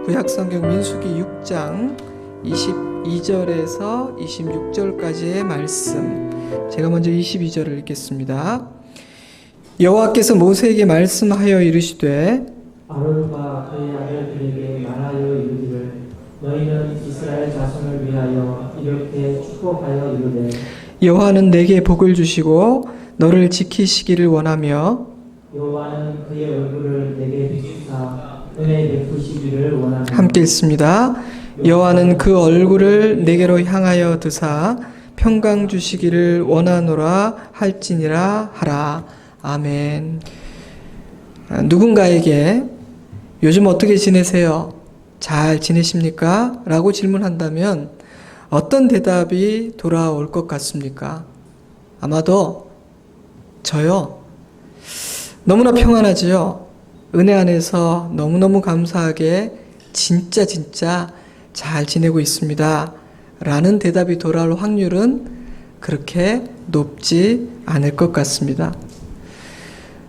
구약성경 민수기 6장 22절에서 26절까지의 말씀, 제가 먼저 22절을 읽겠습니다. 여호와께서 모세에게 말씀하여 이르시되 아론과 그의 아들들에게 말하여 이르기를 너희는 이스라엘 자손을 위하여 이렇게 축복하여 이르되 여호와는 내게 복을 주시고 너를 지키시기를 원하며 여호와는 그의 얼굴을 내게 비추사 은혜 베푸시기를 원하며 함께 읽습니다. 여호와는 그 얼굴을 내게로 향하여 드사 평강 주시기를 원하노라 할지니라 하라. 아멘. 누군가에게 요즘 어떻게 지내세요? 잘 지내십니까? 라고 질문한다면 어떤 대답이 돌아올 것 같습니까? 아마도 저요. 너무나 평안하지요. 은혜 안에서 너무너무 감사하게 진짜 잘 지내고 있습니다. 라는 대답이 돌아올 확률은 그렇게 높지 않을 것 같습니다.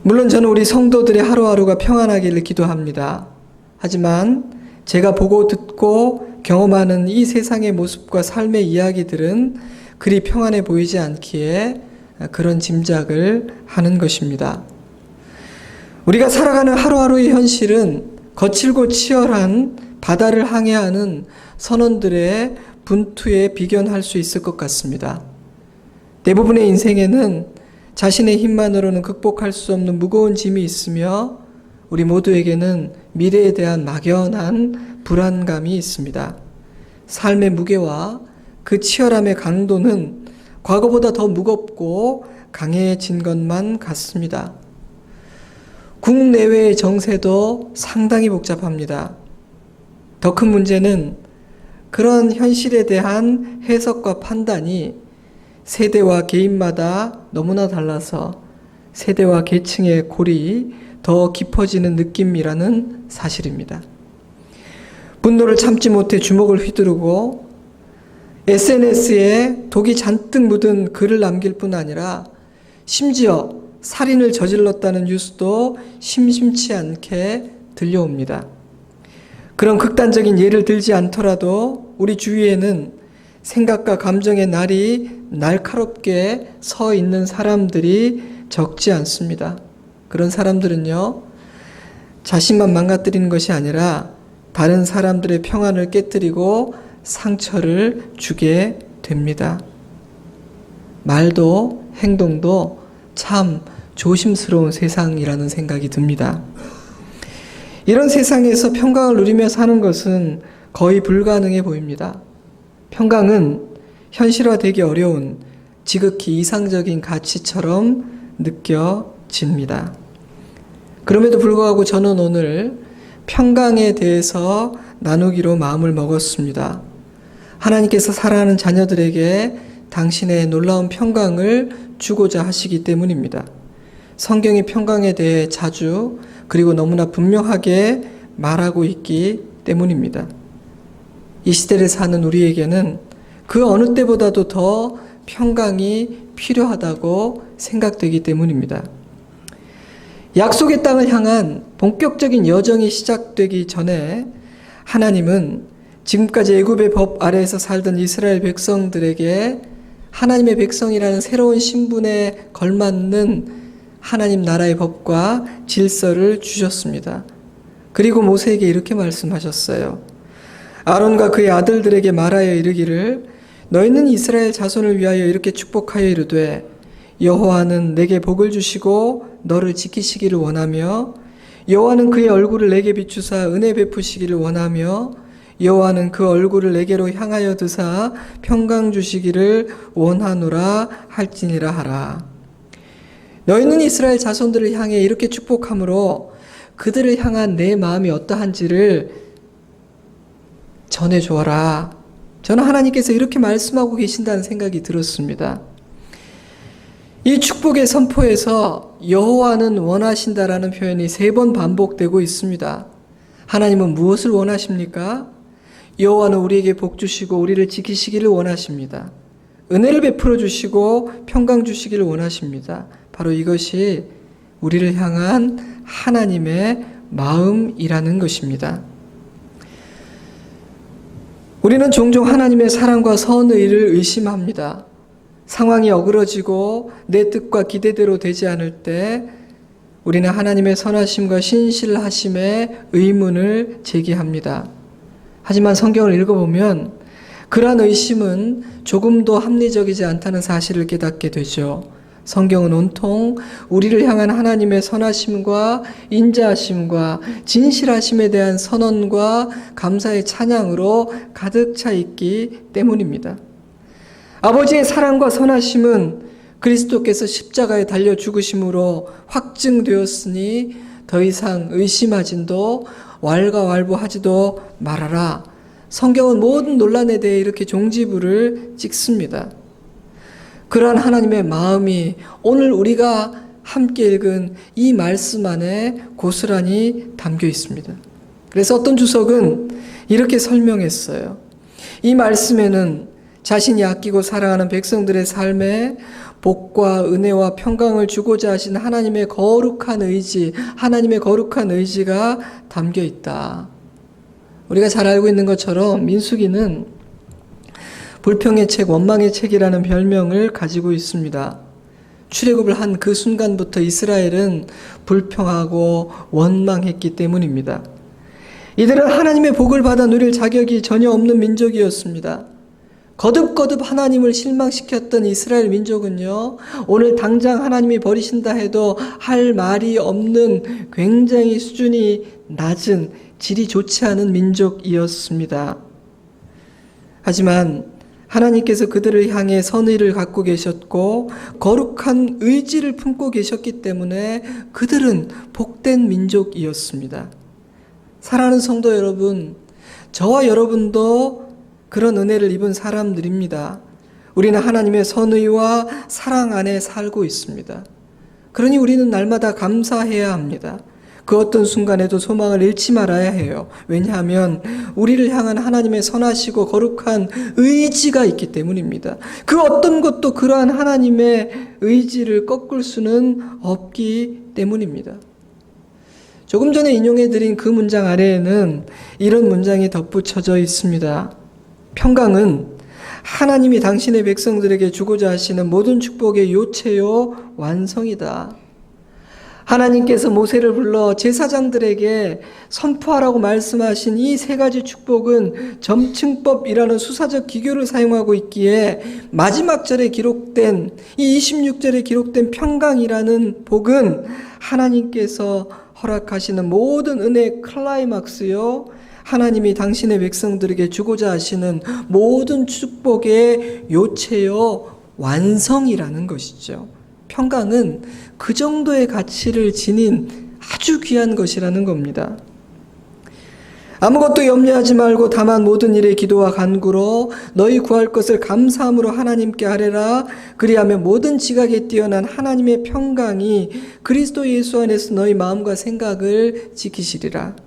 물론 저는 우리 성도들의 하루하루가 평안하기를 기도합니다. 하지만 제가 보고 듣고 경험하는 이 세상의 모습과 삶의 이야기들은 그리 평안해 보이지 않기에 그런 짐작을 하는 것입니다. 우리가 살아가는 하루하루의 현실은 거칠고 치열한 바다를 항해하는 선원들의 분투에 비견할 수 있을 것 같습니다. 대부분의 인생에는 자신의 힘만으로는 극복할 수 없는 무거운 짐이 있으며 우리 모두에게는 미래에 대한 막연한 불안감이 있습니다. 삶의 무게와 그 치열함의 강도는 과거보다 더 무겁고 강해진 것만 같습니다. 국내외의 정세도 상당히 복잡합니다. 더 큰 문제는 그런 현실에 대한 해석과 판단이 세대와 개인마다 너무나 달라서 세대와 계층의 골이 더 깊어지는 느낌이라는 사실입니다. 분노를 참지 못해 주먹을 휘두르고 SNS에 독이 잔뜩 묻은 글을 남길 뿐 아니라 심지어 살인을 저질렀다는 뉴스도 심심치 않게 들려옵니다. 그런 극단적인 예를 들지 않더라도 우리 주위에는 생각과 감정의 날이 날카롭게 서 있는 사람들이 적지 않습니다. 그런 사람들은요, 자신만 망가뜨리는 것이 아니라 다른 사람들의 평안을 깨뜨리고 상처를 주게 됩니다. 말도 행동도 참 조심스러운 세상이라는 생각이 듭니다. 이런 세상에서 평강을 누리며 사는 것은 거의 불가능해 보입니다. 평강은 현실화되기 어려운 지극히 이상적인 가치처럼 느껴집니다. 그럼에도 불구하고 저는 오늘 평강에 대해서 나누기로 마음을 먹었습니다. 하나님께서 사랑하는 자녀들에게 당신의 놀라운 평강을 주고자 하시기 때문입니다. 성경이 평강에 대해 자주 그리고 너무나 분명하게 말하고 있기 때문입니다. 이 시대를 사는 우리에게는 그 어느 때보다도 더 평강이 필요하다고 생각되기 때문입니다. 약속의 땅을 향한 본격적인 여정이 시작되기 전에 하나님은 지금까지 애굽의 법 아래에서 살던 이스라엘 백성들에게 하나님의 백성이라는 새로운 신분에 걸맞는 하나님 나라의 법과 질서를 주셨습니다. 그리고 모세에게 이렇게 말씀하셨어요. 아론과 그의 아들들에게 말하여 이르기를 너희는 이스라엘 자손을 위하여 이렇게 축복하여 이르되 여호와는 내게 복을 주시고 너를 지키시기를 원하며 여호와는 그의 얼굴을 내게 비추사 은혜 베푸시기를 원하며 여호와는 그 얼굴을 내게로 향하여 드사 평강 주시기를 원하노라 할지니라 하라. 너희는 이스라엘 자손들을 향해 이렇게 축복함으로 그들을 향한 내 마음이 어떠한지를 전해주어라. 저는 하나님께서 이렇게 말씀하고 계신다는 생각이 들었습니다. 이 축복의 선포에서 여호와는 원하신다라는 표현이 3번 반복되고 있습니다. 하나님은 무엇을 원하십니까? 여호와는 우리에게 복 주시고 우리를 지키시기를 원하십니다. 은혜를 베풀어 주시고 평강 주시기를 원하십니다. 바로 이것이 우리를 향한 하나님의 마음이라는 것입니다. 우리는 종종 하나님의 사랑과 선의를 의심합니다. 상황이 어그러지고 내 뜻과 기대대로 되지 않을 때 우리는 하나님의 선하심과 신실하심에 의문을 제기합니다. 하지만 성경을 읽어보면 그러한 의심은 조금도 합리적이지 않다는 사실을 깨닫게 되죠. 성경은 온통 우리를 향한 하나님의 선하심과 인자하심과 진실하심에 대한 선언과 감사의 찬양으로 가득 차 있기 때문입니다. 아버지의 사랑과 선하심은 그리스도께서 십자가에 달려 죽으심으로 확증되었으니 더 이상 의심하진도 왈가왈부하지도 말아라. 성경은 모든 논란에 대해 이렇게 종지부를 찍습니다. 그러한 하나님의 마음이 오늘 우리가 함께 읽은 이 말씀 안에 고스란히 담겨 있습니다. 그래서 어떤 주석은 이렇게 설명했어요. 이 말씀에는 자신이 아끼고 사랑하는 백성들의 삶에 복과 은혜와 평강을 주고자 하신 하나님의 거룩한 의지, 하나님의 거룩한 의지가 담겨 있다. 우리가 잘 알고 있는 것처럼 민수기는 불평의 책, 원망의 책이라는 별명을 가지고 있습니다. 출애굽을 한 그 순간부터 이스라엘은 불평하고 원망했기 때문입니다. 이들은 하나님의 복을 받아 누릴 자격이 전혀 없는 민족이었습니다. 거듭거듭 하나님을 실망시켰던 이스라엘 민족은요, 오늘 당장 하나님이 버리신다 해도 할 말이 없는 굉장히 수준이 낮은, 질이 좋지 않은 민족이었습니다. 하지만 하나님께서 그들을 향해 선의를 갖고 계셨고 거룩한 의지를 품고 계셨기 때문에 그들은 복된 민족이었습니다. 사랑하는 성도 여러분, 저와 여러분도 그런 은혜를 입은 사람들입니다. 우리는 하나님의 선의와 사랑 안에 살고 있습니다. 그러니 우리는 날마다 감사해야 합니다. 그 어떤 순간에도 소망을 잃지 말아야 해요. 왜냐하면 우리를 향한 하나님의 선하시고 거룩한 의지가 있기 때문입니다. 그 어떤 것도 그러한 하나님의 의지를 꺾을 수는 없기 때문입니다. 조금 전에 인용해드린 그 문장 아래에는 이런 문장이 덧붙여져 있습니다. 평강은 하나님이 당신의 백성들에게 주고자 하시는 모든 축복의 요체요 완성이다. 하나님께서 모세를 불러 제사장들에게 선포하라고 말씀하신 이 세 가지 축복은 점층법이라는 수사적 기교를 사용하고 있기에 마지막 절에 기록된 이 26절에 기록된 평강이라는 복은 하나님께서 허락하시는 모든 은혜의 클라이막스요, 하나님이 당신의 백성들에게 주고자 하시는 모든 축복의 요체요 완성이라는 것이죠. 평강은 그 정도의 가치를 지닌 아주 귀한 것이라는 겁니다. 아무것도 염려하지 말고 다만 모든 일에 기도와 간구로 너희 구할 것을 감사함으로 하나님께 아뢰라. 그리하면 모든 지각에 뛰어난 하나님의 평강이 그리스도 예수 안에서 너희 마음과 생각을 지키시리라.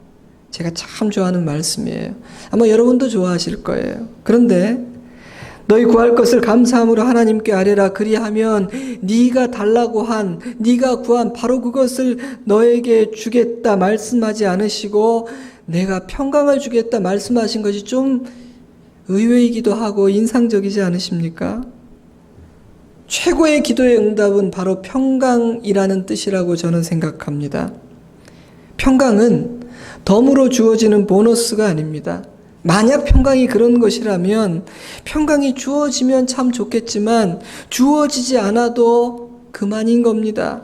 제가 참 좋아하는 말씀이에요. 아마 여러분도 좋아하실 거예요. 그런데 너희 구할 것을 감사함으로 하나님께 아뢰라. 그리하면 네가 달라고 한, 네가 구한 바로 그것을 너에게 주겠다 말씀하지 않으시고 내가 평강을 주겠다 말씀하신 것이 좀 의외이기도 하고 인상적이지 않으십니까? 최고의 기도의 응답은 바로 평강이라는 뜻이라고 저는 생각합니다. 평강은 덤으로 주어지는 보너스가 아닙니다. 만약 평강이 그런 것이라면 평강이 주어지면 참 좋겠지만 주어지지 않아도 그만인 겁니다.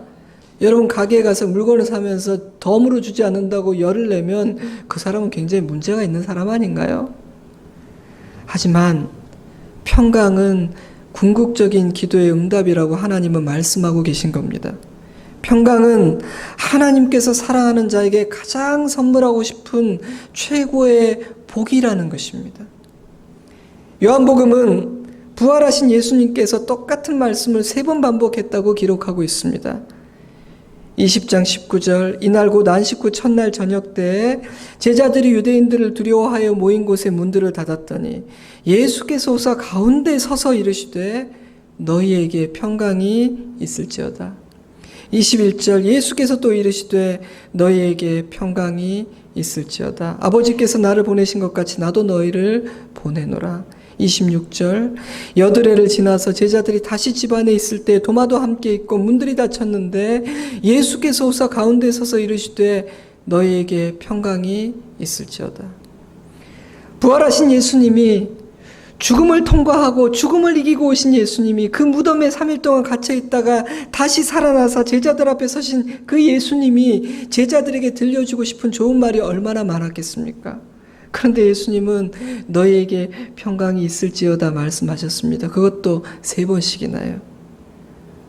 여러분 가게에 가서 물건을 사면서 덤으로 주지 않는다고 열을 내면 그 사람은 굉장히 문제가 있는 사람 아닌가요? 하지만 평강은 궁극적인 기도의 응답이라고 하나님은 말씀하고 계신 겁니다. 평강은 하나님께서 사랑하는 자에게 가장 선물하고 싶은 최고의 복이라는 것입니다. 요한복음은 부활하신 예수님께서 똑같은 말씀을 3번 반복했다고 기록하고 있습니다. 20장 19절 이날 곧 안식 후 첫날 저녁 때에 제자들이 유대인들을 두려워하여 모인 곳에 문들을 닫았더니 예수께서 오사 가운데 서서 이르시되 너희에게 평강이 있을지어다. 21절 예수께서 또 이르시되 너희에게 평강이 있을지어다. 아버지께서 나를 보내신 것 같이 나도 너희를 보내노라. 26절 여드레를 지나서 제자들이 다시 집 안에 있을 때 도마도 함께 있고 문들이 닫혔는데 예수께서 오사 가운데 서서 이르시되 너희에게 평강이 있을지어다. 부활하신 예수님이 죽음을 통과하고 죽음을 이기고 오신 예수님이 그 무덤에 3일 동안 갇혀 있다가 다시 살아나서 제자들 앞에 서신 그 예수님이 제자들에게 들려주고 싶은 좋은 말이 얼마나 많았겠습니까? 그런데 예수님은 너희에게 평강이 있을지어다 말씀하셨습니다. 그것도 3번씩이나요.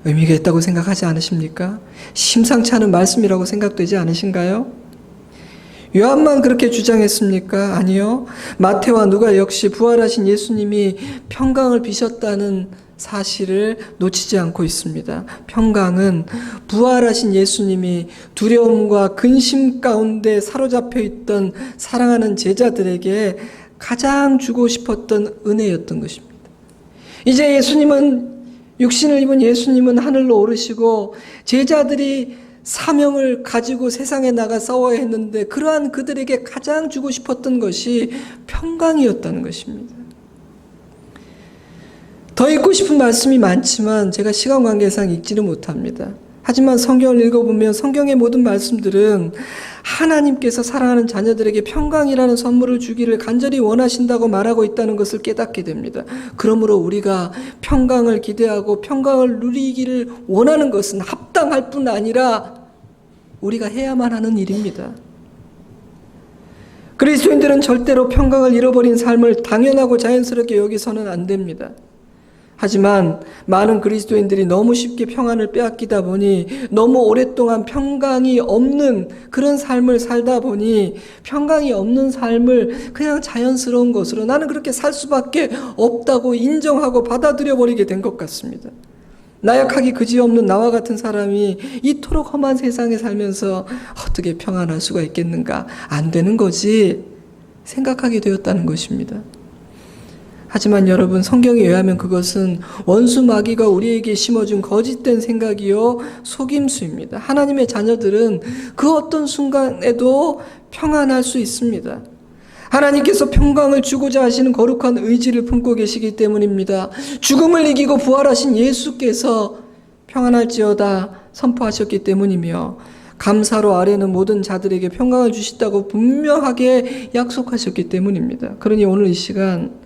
의미가 있다고 생각하지 않으십니까? 심상치 않은 말씀이라고 생각되지 않으신가요? 요한만 그렇게 주장했습니까? 아니요. 마태와 누가 역시 부활하신 예수님이 평강을 비셨다는 사실을 놓치지 않고 있습니다. 평강은 부활하신 예수님이 두려움과 근심 가운데 사로잡혀 있던 사랑하는 제자들에게 가장 주고 싶었던 은혜였던 것입니다. 이제 육신을 입은 예수님은 하늘로 오르시고 제자들이 사명을 가지고 세상에 나가 싸워야 했는데 그러한 그들에게 가장 주고 싶었던 것이 평강이었다는 것입니다. 더 읽고 싶은 말씀이 많지만 제가 시간 관계상 읽지는 못합니다. 하지만 성경을 읽어보면 성경의 모든 말씀들은 하나님께서 사랑하는 자녀들에게 평강이라는 선물을 주기를 간절히 원하신다고 말하고 있다는 것을 깨닫게 됩니다. 그러므로 우리가 평강을 기대하고 평강을 누리기를 원하는 것은 합당할 뿐 아니라 우리가 해야만 하는 일입니다. 그리스도인들은 절대로 평강을 잃어버린 삶을 당연하고 자연스럽게 여기서는 안 됩니다. 하지만 많은 그리스도인들이 너무 쉽게 평안을 빼앗기다 보니 너무 오랫동안 평강이 없는 그런 삶을 살다 보니 평강이 없는 삶을 그냥 자연스러운 것으로 나는 그렇게 살 수밖에 없다고 인정하고 받아들여 버리게 된 것 같습니다. 나약하기 그지없는 나와 같은 사람이 이토록 험한 세상에 살면서 어떻게 평안할 수가 있겠는가? 안 되는 거지 생각하게 되었다는 것입니다. 하지만 여러분, 성경에 의하면 그것은 원수 마귀가 우리에게 심어준 거짓된 생각이요 속임수입니다. 하나님의 자녀들은 그 어떤 순간에도 평안할 수 있습니다. 하나님께서 평강을 주고자 하시는 거룩한 의지를 품고 계시기 때문입니다. 죽음을 이기고 부활하신 예수께서 평안할지어다 선포하셨기 때문이며 감사로 아뢰는 모든 자들에게 평강을 주시다고 분명하게 약속하셨기 때문입니다. 그러니 오늘 이 시간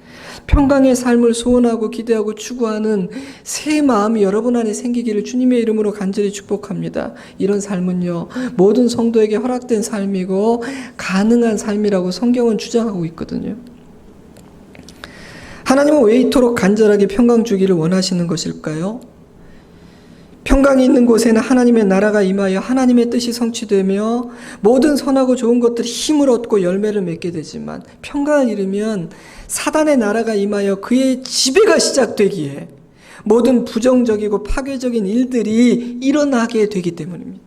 평강의 삶을 소원하고 기대하고 추구하는 새 마음이 여러분 안에 생기기를 주님의 이름으로 간절히 축복합니다. 이런 삶은요, 모든 성도에게 허락된 삶이고 가능한 삶이라고 성경은 주장하고 있거든요. 하나님은 왜 이토록 간절하게 평강 주기를 원하시는 것일까요? 평강이 있는 곳에는 하나님의 나라가 임하여 하나님의 뜻이 성취되며 모든 선하고 좋은 것들이 힘을 얻고 열매를 맺게 되지만 평강을 잃으면 사단의 나라가 임하여 그의 지배가 시작되기에 모든 부정적이고 파괴적인 일들이 일어나게 되기 때문입니다.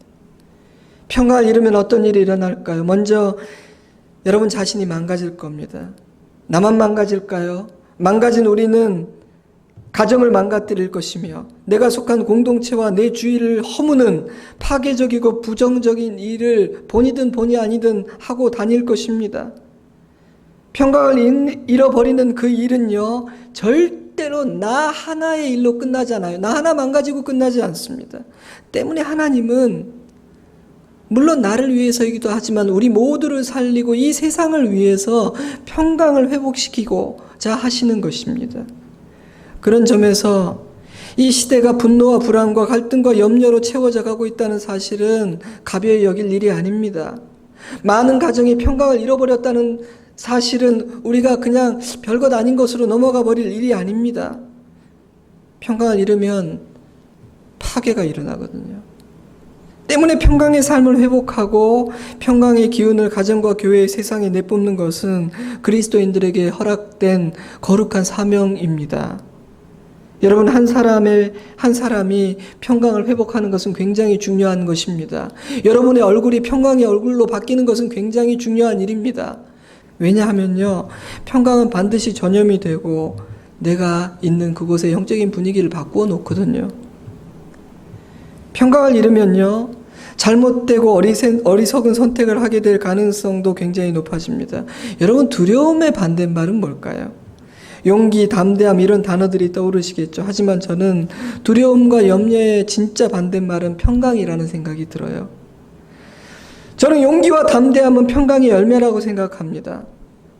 평강을 잃으면 어떤 일이 일어날까요? 먼저 여러분 자신이 망가질 겁니다. 나만 망가질까요? 망가진 우리는 가정을 망가뜨릴 것이며 내가 속한 공동체와 내 주위를 허무는 파괴적이고 부정적인 일을 본이든 본이 아니든 하고 다닐 것입니다. 평강을 잃어버리는 그 일은요, 절대로 나 하나의 일로 끝나잖아요. 나 하나 망가지고 끝나지 않습니다. 때문에 하나님은 물론 나를 위해서이기도 하지만 우리 모두를 살리고 이 세상을 위해서 평강을 회복시키고자 하시는 것입니다. 그런 점에서 이 시대가 분노와 불안과 갈등과 염려로 채워져 가고 있다는 사실은 가벼이 여길 일이 아닙니다. 많은 가정이 평강을 잃어버렸다는 사실은 우리가 그냥 별것 아닌 것으로 넘어가 버릴 일이 아닙니다. 평강을 잃으면 파괴가 일어나거든요. 때문에 평강의 삶을 회복하고 평강의 기운을 가정과 교회의 세상에 내뿜는 것은 그리스도인들에게 허락된 거룩한 사명입니다. 여러분, 한 사람이 평강을 회복하는 것은 굉장히 중요한 것입니다. 여러분의 얼굴이 평강의 얼굴로 바뀌는 것은 굉장히 중요한 일입니다. 왜냐하면요, 평강은 반드시 전염이 되고 내가 있는 그곳의 영적인 분위기를 바꾸어 놓거든요. 평강을 잃으면요, 잘못되고 어리석은 선택을 하게 될 가능성도 굉장히 높아집니다. 여러분, 두려움의 반대말은 뭘까요? 용기, 담대함 이런 단어들이 떠오르시겠죠. 하지만 저는 두려움과 염려의 진짜 반대말은 평강이라는 생각이 들어요. 저는 용기와 담대함은 평강의 열매라고 생각합니다.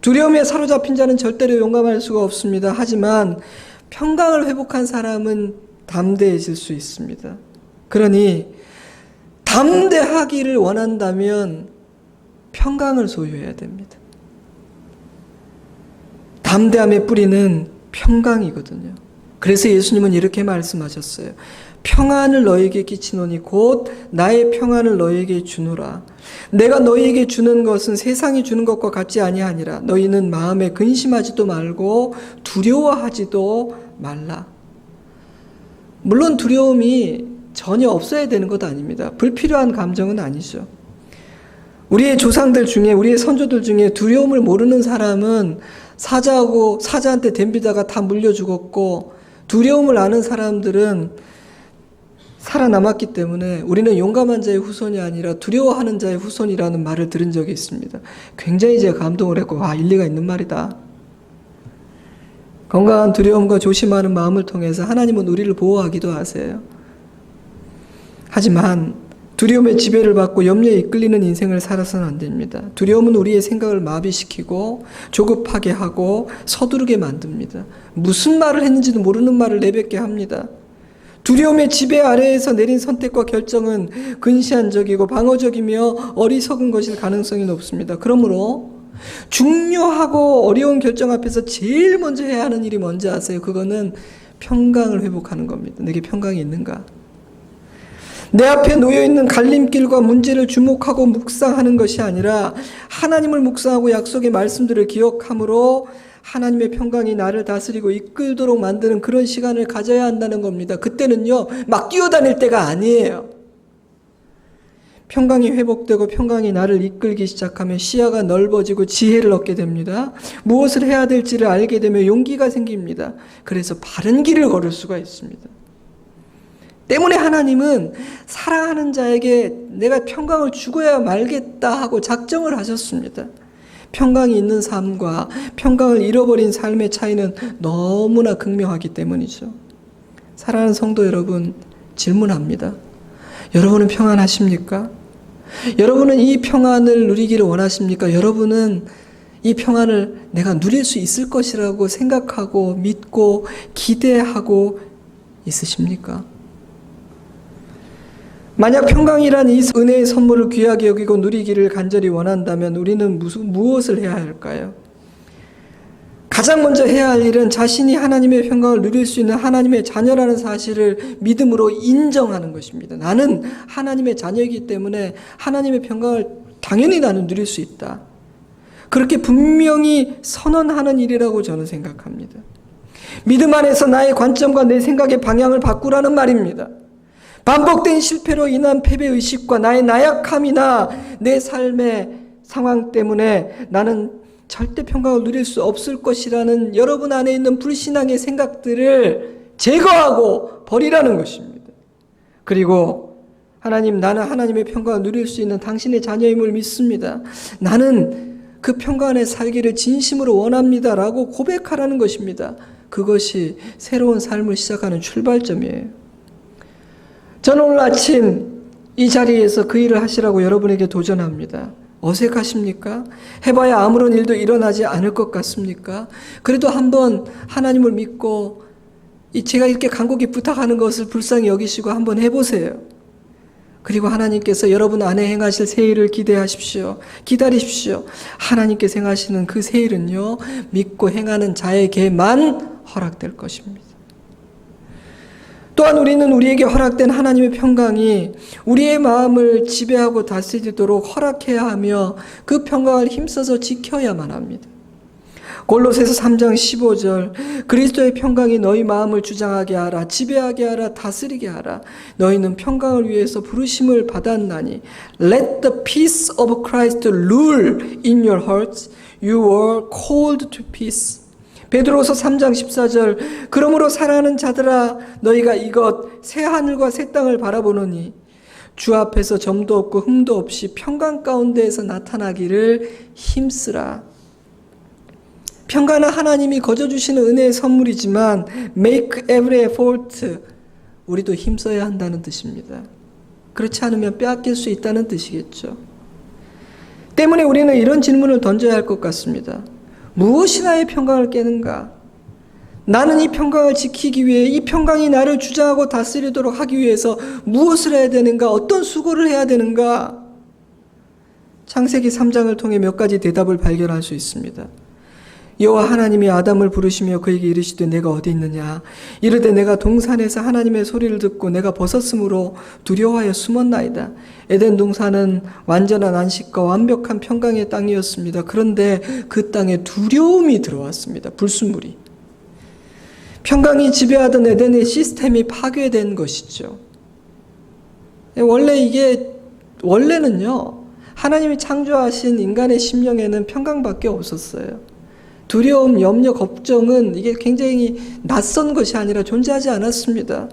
두려움에 사로잡힌 자는 절대로 용감할 수가 없습니다. 하지만 평강을 회복한 사람은 담대해질 수 있습니다. 그러니 담대하기를 원한다면 평강을 소유해야 됩니다. 담대함의 뿌리는 평강이거든요. 그래서 예수님은 이렇게 말씀하셨어요. 평안을 너에게 끼치노니 곧 나의 평안을 너에게 주노라. 내가 너희에게 주는 것은 세상이 주는 것과 같지 아니하니라. 너희는 마음에 근심하지도 말고 두려워하지도 말라. 물론 두려움이 전혀 없어야 되는 것 아닙니다. 불필요한 감정은 아니죠. 우리의 조상들 중에, 우리의 선조들 중에 두려움을 모르는 사람은 사자한테 덤비다가 다 물려 죽었고, 두려움을 아는 사람들은 살아남았기 때문에 우리는 용감한 자의 후손이 아니라 두려워하는 자의 후손이라는 말을 들은 적이 있습니다. 굉장히 제가 감동을 했고, 일리가 있는 말이다. 건강한 두려움과 조심하는 마음을 통해서 하나님은 우리를 보호하기도 하세요. 하지만 두려움의 지배를 받고 염려에 이끌리는 인생을 살아서는 안 됩니다. 두려움은 우리의 생각을 마비시키고 조급하게 하고 서두르게 만듭니다. 무슨 말을 했는지도 모르는 말을 내뱉게 합니다. 두려움의 지배 아래에서 내린 선택과 결정은 근시안적이고 방어적이며 어리석은 것일 가능성이 높습니다. 그러므로 중요하고 어려운 결정 앞에서 제일 먼저 해야 하는 일이 뭔지 아세요? 그거는 평강을 회복하는 겁니다. 내게 평강이 있는가? 내 앞에 놓여있는 갈림길과 문제를 주목하고 묵상하는 것이 아니라 하나님을 묵상하고 약속의 말씀들을 기억함으로 하나님의 평강이 나를 다스리고 이끌도록 만드는 그런 시간을 가져야 한다는 겁니다. 그때는요, 막 뛰어다닐 때가 아니에요. 평강이 회복되고 평강이 나를 이끌기 시작하면 시야가 넓어지고 지혜를 얻게 됩니다. 무엇을 해야 될지를 알게 되면 용기가 생깁니다. 그래서 바른 길을 걸을 수가 있습니다. 때문에 하나님은 사랑하는 자에게 내가 평강을 주고야 말겠다 하고 작정을 하셨습니다. 평강이 있는 삶과 평강을 잃어버린 삶의 차이는 너무나 극명하기 때문이죠. 사랑하는 성도 여러분, 질문합니다. 여러분은 평안하십니까? 여러분은 이 평안을 누리기를 원하십니까? 여러분은 이 평안을 내가 누릴 수 있을 것이라고 생각하고 믿고 기대하고 있으십니까? 만약 평강이란 이 은혜의 선물을 귀하게 여기고 누리기를 간절히 원한다면 우리는 무엇을 해야 할까요? 가장 먼저 해야 할 일은 자신이 하나님의 평강을 누릴 수 있는 하나님의 자녀라는 사실을 믿음으로 인정하는 것입니다. 나는 하나님의 자녀이기 때문에 하나님의 평강을 당연히 나는 누릴 수 있다. 그렇게 분명히 선언하는 일이라고 저는 생각합니다. 믿음 안에서 나의 관점과 내 생각의 방향을 바꾸라는 말입니다. 반복된 실패로 인한 패배의식과 나의 나약함이나 내 삶의 상황 때문에 나는 절대 평강을 누릴 수 없을 것이라는 여러분 안에 있는 불신앙의 생각들을 제거하고 버리라는 것입니다. 그리고 하나님, 나는 하나님의 평강을 누릴 수 있는 당신의 자녀임을 믿습니다. 나는 그 평강 안에 살기를 진심으로 원합니다라고 고백하라는 것입니다. 그것이 새로운 삶을 시작하는 출발점이에요. 저는 오늘 아침 이 자리에서 그 일을 하시라고 여러분에게 도전합니다. 어색하십니까? 해봐야 아무런 일도 일어나지 않을 것 같습니까? 그래도 한번 하나님을 믿고 제가 이렇게 간곡히 부탁하는 것을 불쌍히 여기시고 한번 해보세요. 그리고 하나님께서 여러분 안에 행하실 새 일을 기대하십시오. 기다리십시오. 하나님께서 행하시는 그 새 일은요, 믿고 행하는 자에게만 허락될 것입니다. 또한 우리는 우리에게 허락된 하나님의 평강이 우리의 마음을 지배하고 다스리도록 허락해야 하며 그 평강을 힘써서 지켜야만 합니다. 골로새서 3장 15절, 그리스도의 평강이 너희 마음을 주장하게 하라, 지배하게 하라, 다스리게 하라. 너희는 평강을 위해서 부르심을 받았나니 Let the peace of Christ rule in your hearts. You were called to peace. 베드로서 3장 14절 그러므로 사랑하는 자들아 너희가 이것 새 하늘과 새 땅을 바라보노니 주 앞에서 점도 없고 흠도 없이 평강 가운데에서 나타나기를 힘쓰라. 평강은 하나님이 거저 주시는 은혜의 선물이지만 make every effort 우리도 힘써야 한다는 뜻입니다. 그렇지 않으면 빼앗길 수 있다는 뜻이겠죠. 때문에 우리는 이런 질문을 던져야 할 것 같습니다. 무엇이 나의 평강을 깨는가? 나는 이 평강을 지키기 위해 이 평강이 나를 주장하고 다스리도록 하기 위해서 무엇을 해야 되는가? 어떤 수고를 해야 되는가? 창세기 3장을 통해 몇 가지 대답을 발견할 수 있습니다. 여호와 하나님이 아담을 부르시며 그에게 이르시되 내가 어디 있느냐? 이르되 내가 동산에서 하나님의 소리를 듣고 내가 벗었으므로 두려워하여 숨었나이다. 에덴 동산은 완전한 안식과 완벽한 평강의 땅이었습니다. 그런데 그 땅에 두려움이 들어왔습니다. 불순물이. 평강이 지배하던 에덴의 시스템이 파괴된 것이죠. 원래는요, 하나님이 창조하신 인간의 심령에는 평강밖에 없었어요. 두려움, 염려, 걱정은 이게 굉장히 낯선 것이 아니라 존재하지 않았습니다.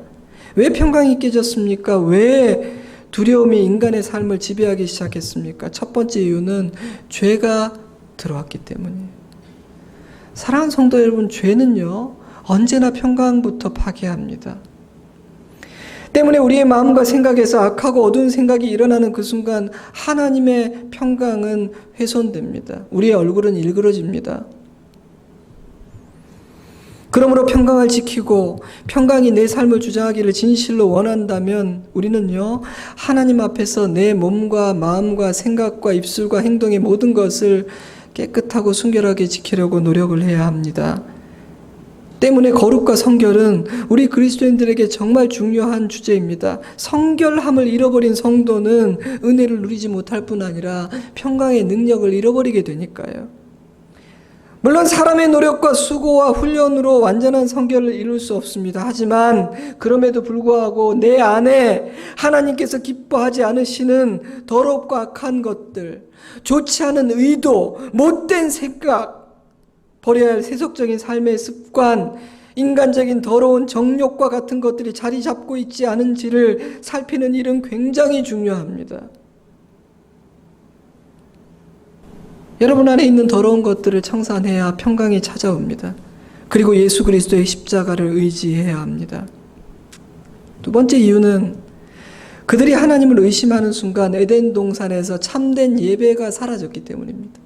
왜 평강이 깨졌습니까? 왜 두려움이 인간의 삶을 지배하기 시작했습니까? 첫 번째 이유는 죄가 들어왔기 때문이에요. 사랑하는 성도 여러분, 죄는요, 언제나 평강부터 파괴합니다. 때문에 우리의 마음과 생각에서 악하고 어두운 생각이 일어나는 그 순간 하나님의 평강은 훼손됩니다. 우리의 얼굴은 일그러집니다. 그러므로 평강을 지키고 평강이 내 삶을 주장하기를 진실로 원한다면 우리는요, 하나님 앞에서 내 몸과 마음과 생각과 입술과 행동의 모든 것을 깨끗하고 순결하게 지키려고 노력을 해야 합니다. 때문에 거룩과 성결은 우리 그리스도인들에게 정말 중요한 주제입니다. 성결함을 잃어버린 성도는 은혜를 누리지 못할 뿐 아니라 평강의 능력을 잃어버리게 되니까요. 물론 사람의 노력과 수고와 훈련으로 완전한 성결을 이룰 수 없습니다. 하지만 그럼에도 불구하고 내 안에 하나님께서 기뻐하지 않으시는 더럽고 악한 것들, 좋지 않은 의도, 못된 생각, 버려야 할 세속적인 삶의 습관, 인간적인 더러운 정욕과 같은 것들이 자리 잡고 있지 않은지를 살피는 일은 굉장히 중요합니다. 여러분 안에 있는 더러운 것들을 청산해야 평강이 찾아옵니다. 그리고 예수 그리스도의 십자가를 의지해야 합니다. 두 번째 이유는 그들이 하나님을 의심하는 순간 에덴 동산에서 참된 예배가 사라졌기 때문입니다.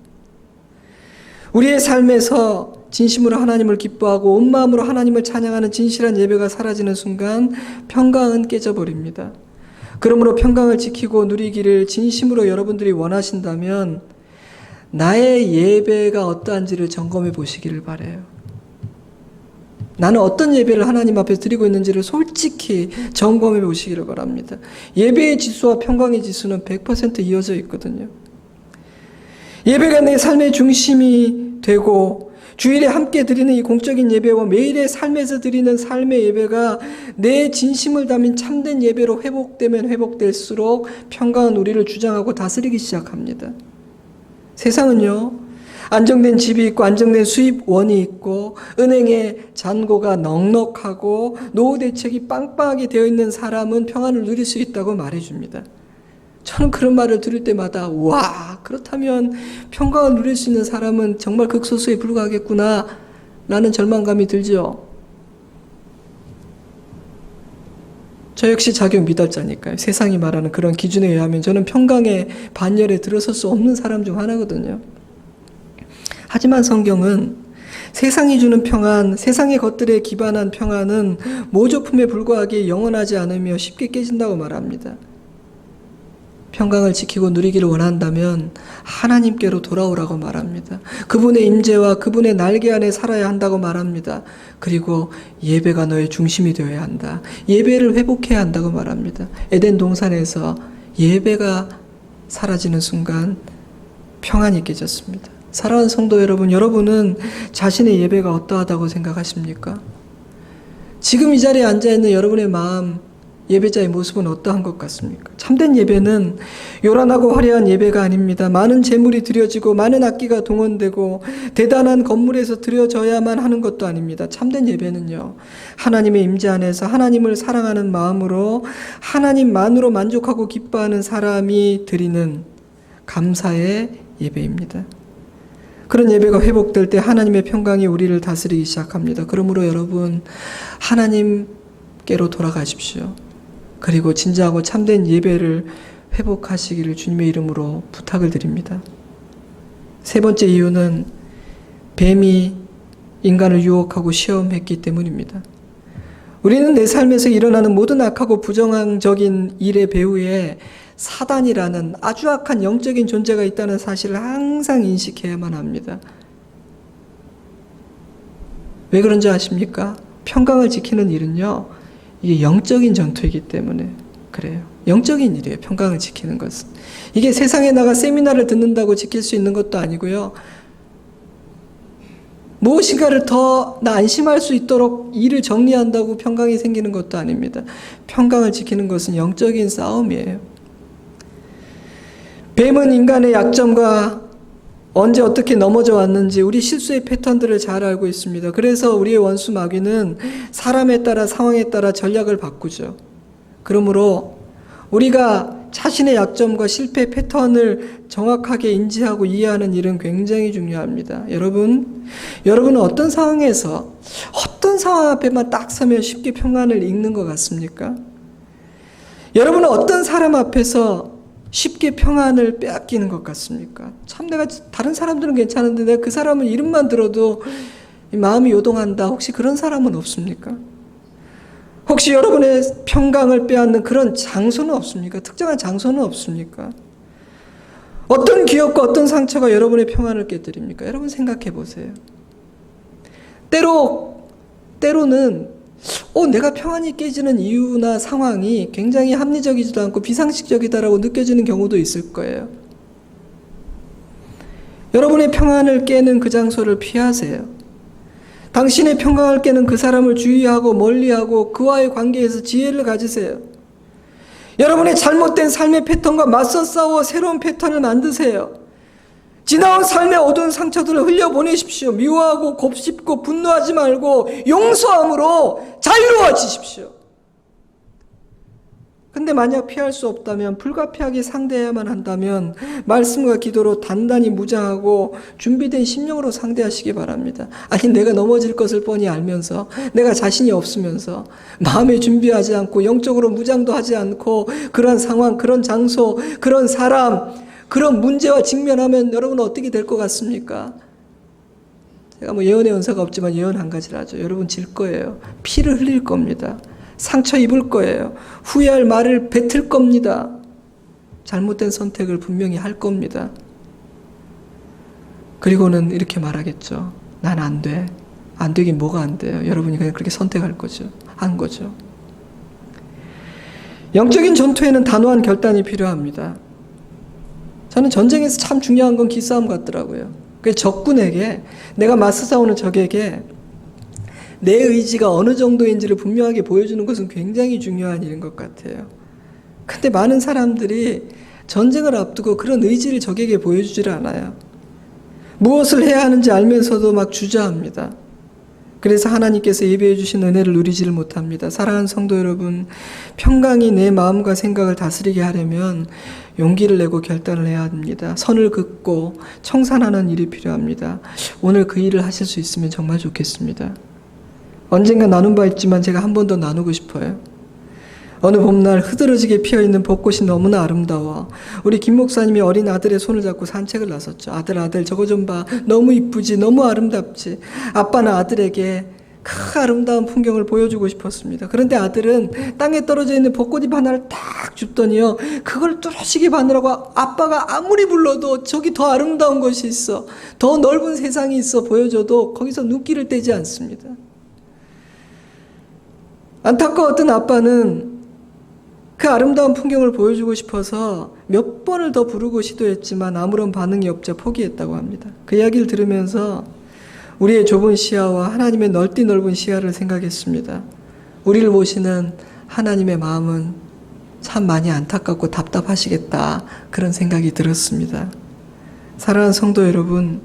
우리의 삶에서 진심으로 하나님을 기뻐하고 온 마음으로 하나님을 찬양하는 진실한 예배가 사라지는 순간 평강은 깨져버립니다. 그러므로 평강을 지키고 누리기를 진심으로 여러분들이 원하신다면 나의 예배가 어떠한지를 점검해 보시기를 바라요. 나는 어떤 예배를 하나님 앞에 드리고 있는지를 솔직히 점검해 보시기를 바랍니다. 예배의 지수와 평강의 지수는 100% 이어져 있거든요. 예배가 내 삶의 중심이 되고 주일에 함께 드리는 이 공적인 예배와 매일의 삶에서 드리는 삶의 예배가 내 진심을 담은 참된 예배로 회복되면 회복될수록 평강은 우리를 주장하고 다스리기 시작합니다. 세상은요, 안정된 집이 있고 안정된 수입원이 있고 은행에 잔고가 넉넉하고 노후 대책이 빵빵하게 되어 있는 사람은 평안을 누릴 수 있다고 말해줍니다. 저는 그런 말을 들을 때마다 와, 그렇다면 평강을 누릴 수 있는 사람은 정말 극소수에 불과하겠구나 라는 절망감이 들죠. 저 역시 자격 미달자니까요. 세상이 말하는 그런 기준에 의하면 저는 평강의 반열에 들어설 수 없는 사람 중 하나거든요. 하지만 성경은 세상이 주는 평안, 세상의 것들에 기반한 평안은 모조품에 불과하게 영원하지 않으며 쉽게 깨진다고 말합니다. 평강을 지키고 누리기를 원한다면 하나님께로 돌아오라고 말합니다. 그분의 임재와 그분의 날개 안에 살아야 한다고 말합니다. 그리고 예배가 너의 중심이 되어야 한다. 예배를 회복해야 한다고 말합니다. 에덴 동산에서 예배가 사라지는 순간 평안이 깨졌습니다. 사랑하는 성도 여러분, 여러분은 자신의 예배가 어떠하다고 생각하십니까? 지금 이 자리에 앉아있는 여러분의 마음, 예배자의 모습은 어떠한 것 같습니까? 참된 예배는 요란하고 화려한 예배가 아닙니다. 많은 재물이 드려지고 많은 악기가 동원되고 대단한 건물에서 드려져야만 하는 것도 아닙니다. 참된 예배는요, 하나님의 임재 안에서 하나님을 사랑하는 마음으로 하나님만으로 만족하고 기뻐하는 사람이 드리는 감사의 예배입니다. 그런 예배가 회복될 때 하나님의 평강이 우리를 다스리기 시작합니다. 그러므로 여러분, 하나님께로 돌아가십시오. 그리고 진정하고 참된 예배를 회복하시기를 주님의 이름으로 부탁을 드립니다. 세 번째 이유는 뱀이 인간을 유혹하고 시험했기 때문입니다. 우리는 내 삶에서 일어나는 모든 악하고 부정적인 일의 배후에 사단이라는 아주 악한 영적인 존재가 있다는 사실을 항상 인식해야만 합니다. 왜 그런지 아십니까? 평강을 지키는 일은요, 이게 영적인 전투이기 때문에 그래요. 영적인 일이에요. 평강을 지키는 것은. 이게 세상에 나가 세미나를 듣는다고 지킬 수 있는 것도 아니고요. 무엇인가를 더 나 안심할 수 있도록 일을 정리한다고 평강이 생기는 것도 아닙니다. 평강을 지키는 것은 영적인 싸움이에요. 뱀은 인간의 약점과 언제 어떻게 넘어져 왔는지 우리 실수의 패턴들을 잘 알고 있습니다. 그래서 우리의 원수 마귀는 사람에 따라 상황에 따라 전략을 바꾸죠. 그러므로 우리가 자신의 약점과 실패 패턴을 정확하게 인지하고 이해하는 일은 굉장히 중요합니다. 여러분은 어떤 상황에서 어떤 상황 앞에만 딱 서면 쉽게 평안을 잃는 것 같습니까? 여러분은 어떤 사람 앞에서 쉽게 평안을 빼앗기는 것 같습니까? 참 내가 다른 사람들은 괜찮은데 내가 그 사람은 이름만 들어도 마음이 요동한다. 혹시 그런 사람은 없습니까? 혹시 여러분의 평강을 빼앗는 그런 장소는 없습니까? 특정한 장소는 없습니까? 어떤 기억과 어떤 상처가 여러분의 평안을 깨뜨립니까? 여러분 생각해 보세요. 때로는 내가 평안이 깨지는 이유나 상황이 굉장히 합리적이지도 않고 비상식적이다라고 느껴지는 경우도 있을 거예요. 여러분의 평안을 깨는 그 장소를 피하세요. 당신의 평강을 깨는 그 사람을 주의하고 멀리하고 그와의 관계에서 지혜를 가지세요. 여러분의 잘못된 삶의 패턴과 맞서 싸워 새로운 패턴을 만드세요. 지나온 삶의 어두운 상처들을 흘려보내십시오. 미워하고 곱씹고 분노하지 말고 용서함으로 자유로워지십시오. 근데 만약 피할 수 없다면, 불가피하게 상대해야만 한다면 말씀과 기도로 단단히 무장하고 준비된 심령으로 상대하시기 바랍니다. 아니, 내가 넘어질 것을 뻔히 알면서, 내가 자신이 없으면서 마음에 준비하지 않고 영적으로 무장도 하지 않고 그런 상황, 그런 장소, 그런 사람, 그런 문제와 직면하면 여러분은 어떻게 될 것 같습니까? 제가 예언의 은사가 없지만 예언 한 가지를 하죠. 여러분 질 거예요. 피를 흘릴 겁니다. 상처 입을 거예요. 후회할 말을 뱉을 겁니다. 잘못된 선택을 분명히 할 겁니다. 그리고는 이렇게 말하겠죠. 난 안 돼. 안 되긴 뭐가 안 돼요. 여러분이 그냥 그렇게 선택할 거죠. 한 거죠. 영적인 전투에는 단호한 결단이 필요합니다. 저는 전쟁에서 참 중요한 건 기싸움 같더라고요. 그 적군에게, 내가 맞서 싸우는 적에게 내 의지가 어느 정도인지를 분명하게 보여주는 것은 굉장히 중요한 일인 것 같아요. 근데 많은 사람들이 전쟁을 앞두고 그런 의지를 적에게 보여주질 않아요. 무엇을 해야 하는지 알면서도 막 주저합니다. 그래서 하나님께서 예배해 주신 은혜를 누리지를 못합니다. 사랑하는 성도 여러분, 평강이 내 마음과 생각을 다스리게 하려면 용기를 내고 결단을 해야 합니다. 선을 긋고 청산하는 일이 필요합니다. 오늘 그 일을 하실 수 있으면 정말 좋겠습니다. 언젠가 나눈 바 있지만 제가 한 번 더 나누고 싶어요. 어느 봄날 흐드러지게 피어있는 벚꽃이 너무나 아름다워 우리 김 목사님이 어린 아들의 손을 잡고 산책을 나섰죠. 아들 저거 좀 봐. 너무 이쁘지, 너무 아름답지. 아빠는 아들에게 그 아름다운 풍경을 보여주고 싶었습니다. 그런데 아들은 땅에 떨어져 있는 벚꽃잎 하나를 딱 줍더니요, 그걸 뚜렷이 바느라고 아빠가 아무리 불러도 저기 더 아름다운 것이 있어, 더 넓은 세상이 있어 보여줘도 거기서 눈길을 떼지 않습니다. 안타까웠던 아빠는 그 아름다운 풍경을 보여주고 싶어서 몇 번을 더 부르고 시도했지만 아무런 반응이 없자 포기했다고 합니다. 그 이야기를 들으면서 우리의 좁은 시야와 하나님의 넓디 넓은 시야를 생각했습니다. 우리를 보시는 하나님의 마음은 참 많이 안타깝고 답답하시겠다, 그런 생각이 들었습니다. 사랑하는 성도 여러분,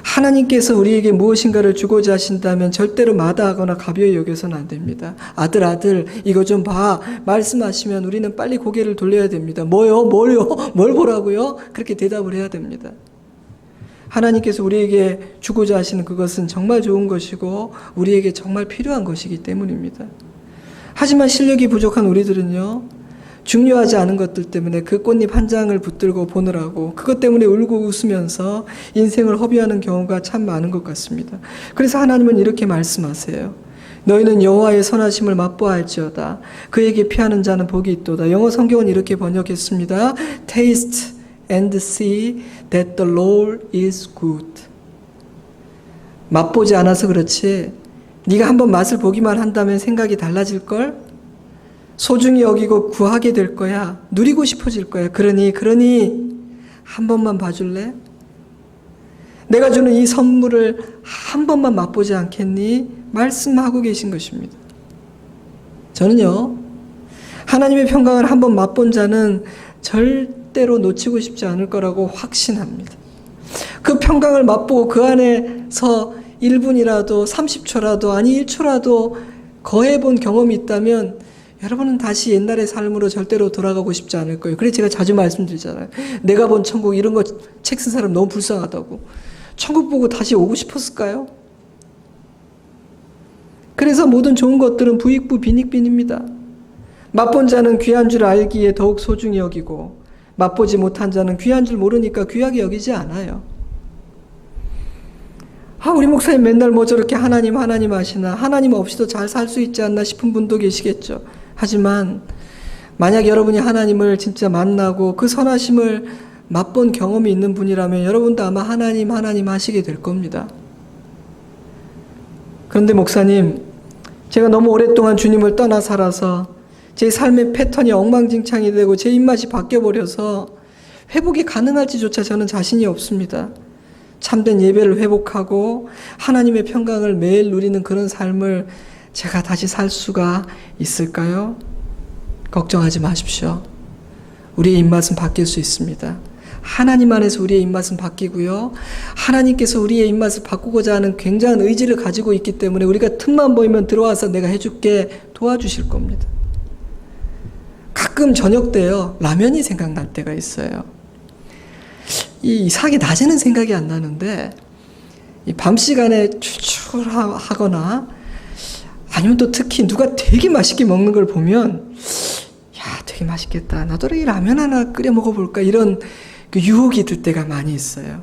하나님께서 우리에게 무엇인가를 주고자 하신다면 절대로 마다하거나 가벼이 여겨서는 안 됩니다. 아들 이거 좀 봐, 말씀하시면 우리는 빨리 고개를 돌려야 됩니다. 뭐요? 뭘요? 뭘 보라고요? 그렇게 대답을 해야 됩니다. 하나님께서 우리에게 주고자 하시는 그것은 정말 좋은 것이고 우리에게 정말 필요한 것이기 때문입니다. 하지만 실력이 부족한 우리들은요, 중요하지 않은 것들 때문에 그 꽃잎 한 장을 붙들고 보느라고 그것 때문에 울고 웃으면서 인생을 허비하는 경우가 참 많은 것 같습니다. 그래서 하나님은 이렇게 말씀하세요. 너희는 여호와의 선하심을 맛보아할지어다. 그에게 피하는 자는 복이 있도다. 영어 성경은 이렇게 번역했습니다. Taste and see that the Lord is good. 맛보지 않아서 그렇지 네가 한번 맛을 보기만 한다면 생각이 달라질걸? 소중히 여기고 구하게 될 거야. 누리고 싶어질 거야. 그러니 한 번만 봐줄래? 내가 주는 이 선물을 한 번만 맛보지 않겠니? 말씀하고 계신 것입니다. 저는요, 하나님의 평강을 한 번 맛본 자는 절대로 놓치고 싶지 않을 거라고 확신합니다. 그 평강을 맛보고 그 안에서 1분이라도 30초라도 아니 1초라도 거해본 경험이 있다면 여러분은 다시 옛날의 삶으로 절대로 돌아가고 싶지 않을 거예요. 그래서 제가 자주 말씀드리잖아요. 내가 본 천국 이런 거 책 쓴 사람 너무 불쌍하다고. 천국 보고 다시 오고 싶었을까요? 그래서 모든 좋은 것들은 부익부 빈익빈입니다. 맛본 자는 귀한 줄 알기에 더욱 소중히 여기고 맛보지 못한 자는 귀한 줄 모르니까 귀하게 여기지 않아요. 우리 목사님 맨날 뭐 저렇게 하나님 하시나, 하나님 없이도 잘 살 수 있지 않나 싶은 분도 계시겠죠. 하지만 만약 여러분이 하나님을 진짜 만나고 그 선하심을 맛본 경험이 있는 분이라면 여러분도 아마 하나님 하시게 될 겁니다. 그런데 목사님, 제가 너무 오랫동안 주님을 떠나 살아서 제 삶의 패턴이 엉망진창이 되고 제 입맛이 바뀌어버려서 회복이 가능할지조차 저는 자신이 없습니다. 참된 예배를 회복하고 하나님의 평강을 매일 누리는 그런 삶을 제가 다시 살 수가 있을까요? 걱정하지 마십시오. 우리의 입맛은 바뀔 수 있습니다. 하나님 안에서 우리의 입맛은 바뀌고요. 하나님께서 우리의 입맛을 바꾸고자 하는 굉장한 의지를 가지고 있기 때문에 우리가 틈만 보이면 들어와서 내가 해줄게 도와주실 겁니다. 가끔 저녁 때요, 라면이 생각날 때가 있어요. 이상하게 낮에는 생각이 안 나는데 이 밤 시간에 출출하거나 아니면 또 특히 누가 되게 맛있게 먹는 걸 보면 야, 되게 맛있겠다. 나도 이 라면 하나 끓여 먹어볼까, 이런 그 유혹이 들 때가 많이 있어요.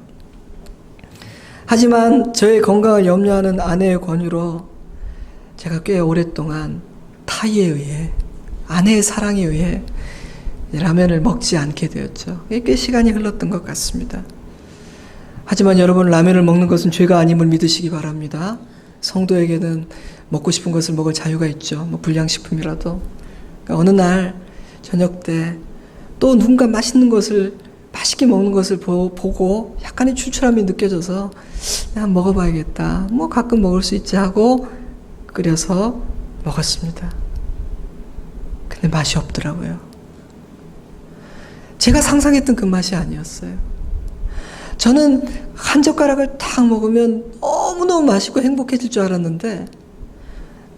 하지만 저의 건강을 염려하는 아내의 권유로 제가 꽤 오랫동안 타이에 의해, 아내의 사랑에 의해 라면을 먹지 않게 되었죠. 꽤 시간이 흘렀던 것 같습니다. 하지만 여러분, 라면을 먹는 것은 죄가 아님을 믿으시기 바랍니다. 성도에게는 먹고 싶은 것을 먹을 자유가 있죠. 뭐 불량식품이라도. 그러니까 어느 날 저녁 때 또 누군가 맛있는 것을, 맛있게 먹는 것을 보고 약간의 출출함이 느껴져서 내가 먹어봐야겠다. 뭐 가끔 먹을 수 있지 하고 끓여서 먹었습니다. 근데 맛이 없더라고요. 제가 상상했던 그 맛이 아니었어요. 저는 한 젓가락을 딱 먹으면 너무너무 맛있고 행복해질 줄 알았는데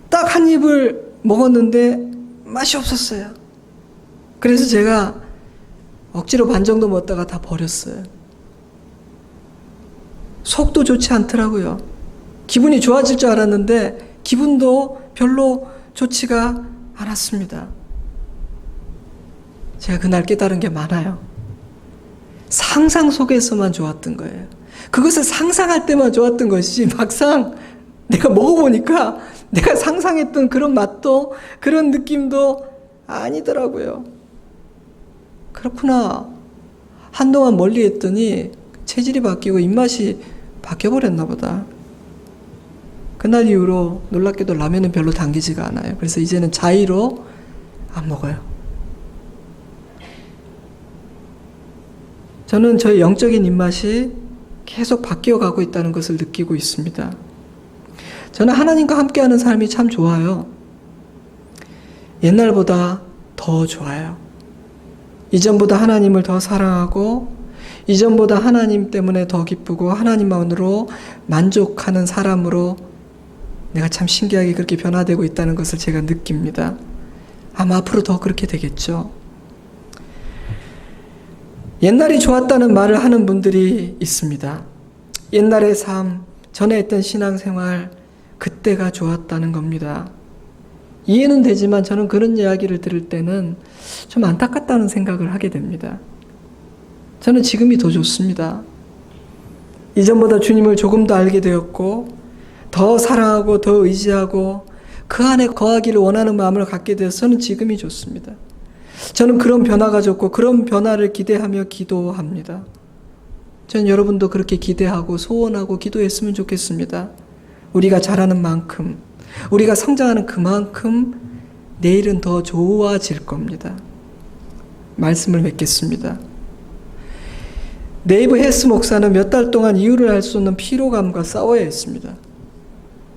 딱 한 입을 먹었는데 맛이 없었어요. 그래서 제가 억지로 반 정도 먹다가 다 버렸어요. 속도 좋지 않더라고요. 기분이 좋아질 줄 알았는데 기분도 별로 좋지가 않았습니다. 제가 그날 깨달은 게 많아요. 상상 속에서만 좋았던 거예요. 그것을 상상할 때만 좋았던 것이지 막상 내가 먹어보니까 내가 상상했던 그런 맛도 그런 느낌도 아니더라고요. 그렇구나. 한동안 멀리 했더니 체질이 바뀌고 입맛이 바뀌어버렸나 보다. 그날 이후로 놀랍게도 라면은 별로 당기지가 않아요. 그래서 이제는 자의로 안 먹어요. 저는 저의 영적인 입맛이 계속 바뀌어가고 있다는 것을 느끼고 있습니다. 저는 하나님과 함께하는 삶이 참 좋아요. 옛날보다 더 좋아요. 이전보다 하나님을 더 사랑하고 이전보다 하나님 때문에 더 기쁘고 하나님만으로 만족하는 사람으로 내가 참 신기하게 그렇게 변화되고 있다는 것을 제가 느낍니다. 아마 앞으로 더 그렇게 되겠죠. 옛날이 좋았다는 말을 하는 분들이 있습니다. 옛날의 삶, 전에 했던 신앙생활, 그때가 좋았다는 겁니다. 이해는 되지만 저는 그런 이야기를 들을 때는 좀 안타깝다는 생각을 하게 됩니다. 저는 지금이 더 좋습니다. 이전보다 주님을 조금 더 알게 되었고 더 사랑하고 더 의지하고 그 안에 거하기를 원하는 마음을 갖게 되어서 저는 지금이 좋습니다. 저는 그런 변화가 좋고 그런 변화를 기대하며 기도합니다. 저는 여러분도 그렇게 기대하고 소원하고 기도했으면 좋겠습니다. 우리가 잘하는 만큼, 우리가 성장하는 그만큼 내일은 더 좋아질 겁니다. 말씀을 맺겠습니다. 네이브 헬스 목사는 몇 달 동안 이유를 알 수 없는 피로감과 싸워야 했습니다.